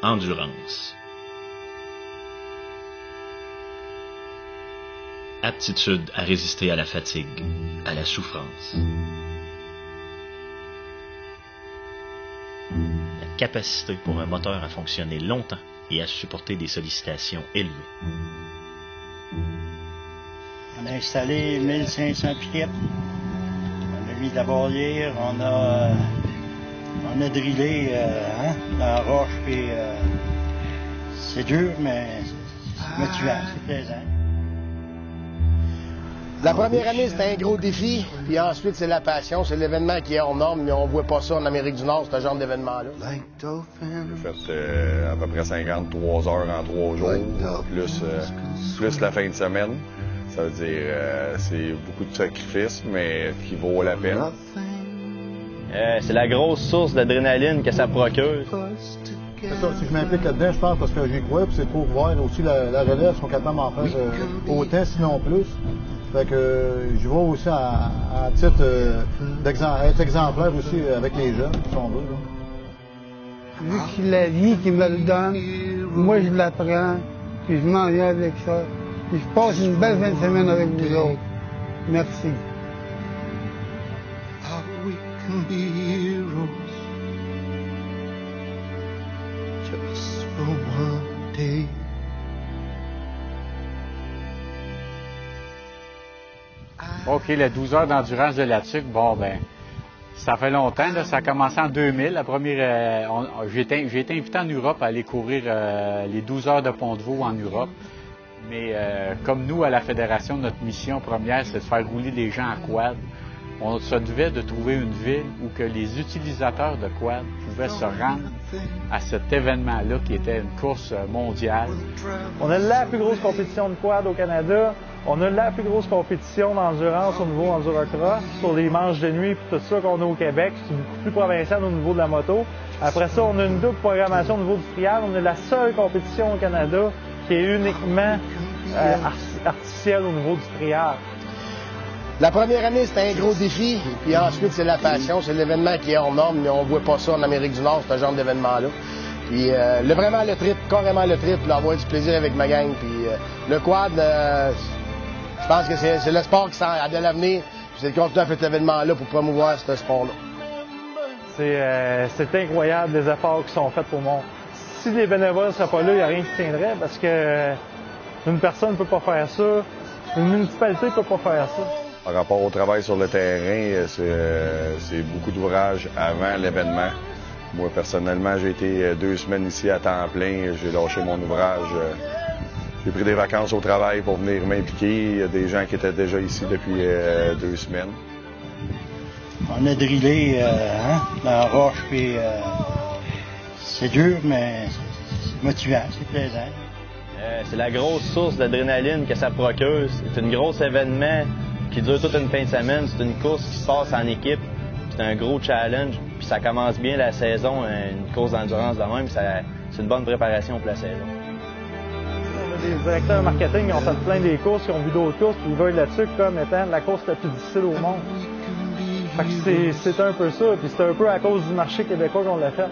endurance. Aptitude à résister à la fatigue, à la souffrance. La capacité pour un moteur à fonctionner longtemps et à supporter des sollicitations élevées. On a installé 1500 piquettes. On a mis de la barrière, on a drillé dans la roche, puis c'est dur, mais c'est motivant, c'est plaisant. La première année, c'était un gros défi, puis ensuite, c'est la passion, c'est l'événement qui est hors norme, mais on voit pas ça en Amérique du Nord, ce genre d'événement-là. J'ai fait à peu près 53 heures en 3 jours, plus la fin de semaine. Ça veut dire c'est beaucoup de sacrifices, mais qui vaut la peine. C'est la grosse source d'adrénaline que ça procure. C'est ça, si je m'implique là-dedans, je pense parce que j'y crois, puis c'est pour voir aussi la relève, sont capables d'en faire autant, sinon plus. Fait que je vais aussi à titre d'être exemplaire aussi avec les jeunes, si on veut. Là. Vu que c'est la vie qui me le donne, moi je l'apprends, puis je m'en viens avec ça. Puis je passe une belle fin de semaine avec vous autres. Merci. OK, les 12 heures d'endurance de la TUC, bon, ben, ça fait longtemps, là, ça a commencé en 2000. La première, j'ai été invité en Europe à aller courir les 12 heures de Pont-de-Vaux en Europe. Mais comme nous, à la Fédération, notre mission première, c'est de faire rouler les gens en quad. On se devait de trouver une ville où que les utilisateurs de quad pouvaient se rendre à cet événement-là qui était une course mondiale. On a la plus grosse compétition de quad au Canada. On a la plus grosse compétition d'endurance au niveau endurocross sur les manches de nuit et tout ça qu'on a au Québec. C'est beaucoup plus provincial au niveau de la moto. Après ça, on a une double programmation au niveau du trial. On a la seule compétition au Canada qui est uniquement artificielle au niveau du trial. La première année, c'était un gros défi, puis ensuite, c'est la passion, c'est l'événement qui est hors norme, mais on voit pas ça en Amérique du Nord, ce genre d'événement-là. Puis vraiment le trip, carrément le trip, avoir du plaisir avec ma gang. Puis le quad, je pense que c'est le sport qui a de l'avenir, puis c'est de continuer à faire cet événement-là pour promouvoir ce sport-là. C'est incroyable les efforts qui sont faits pour moi. Si les bénévoles ne seraient pas là, il n'y a rien qui tiendrait, parce que une personne ne peut pas faire ça, une municipalité ne peut pas faire ça. Par rapport au travail sur le terrain, c'est beaucoup d'ouvrage avant l'événement. Moi, personnellement, j'ai été 2 semaines ici à temps plein. J'ai lâché mon ouvrage. J'ai pris des vacances au travail pour venir m'impliquer. Il y a des gens qui étaient déjà ici depuis 2 semaines. On a drillé dans la roche, puis c'est dur, mais c'est motivant, c'est plaisant. C'est la grosse source d'adrénaline que ça procure. C'est un gros événement qui dure toute une fin de semaine. C'est une course qui se passe en équipe. C'est un gros challenge. Puis ça commence bien la saison, une course d'endurance de même. C'est une bonne préparation pour la saison. On a des directeurs marketing qui ont fait plein des courses, qui ont vu d'autres courses, puis ils veulent là-dessus comme étant la course la plus difficile au monde. Fait que c'est un peu ça. Puis c'est un peu à cause du marché québécois qu'on l'a fait.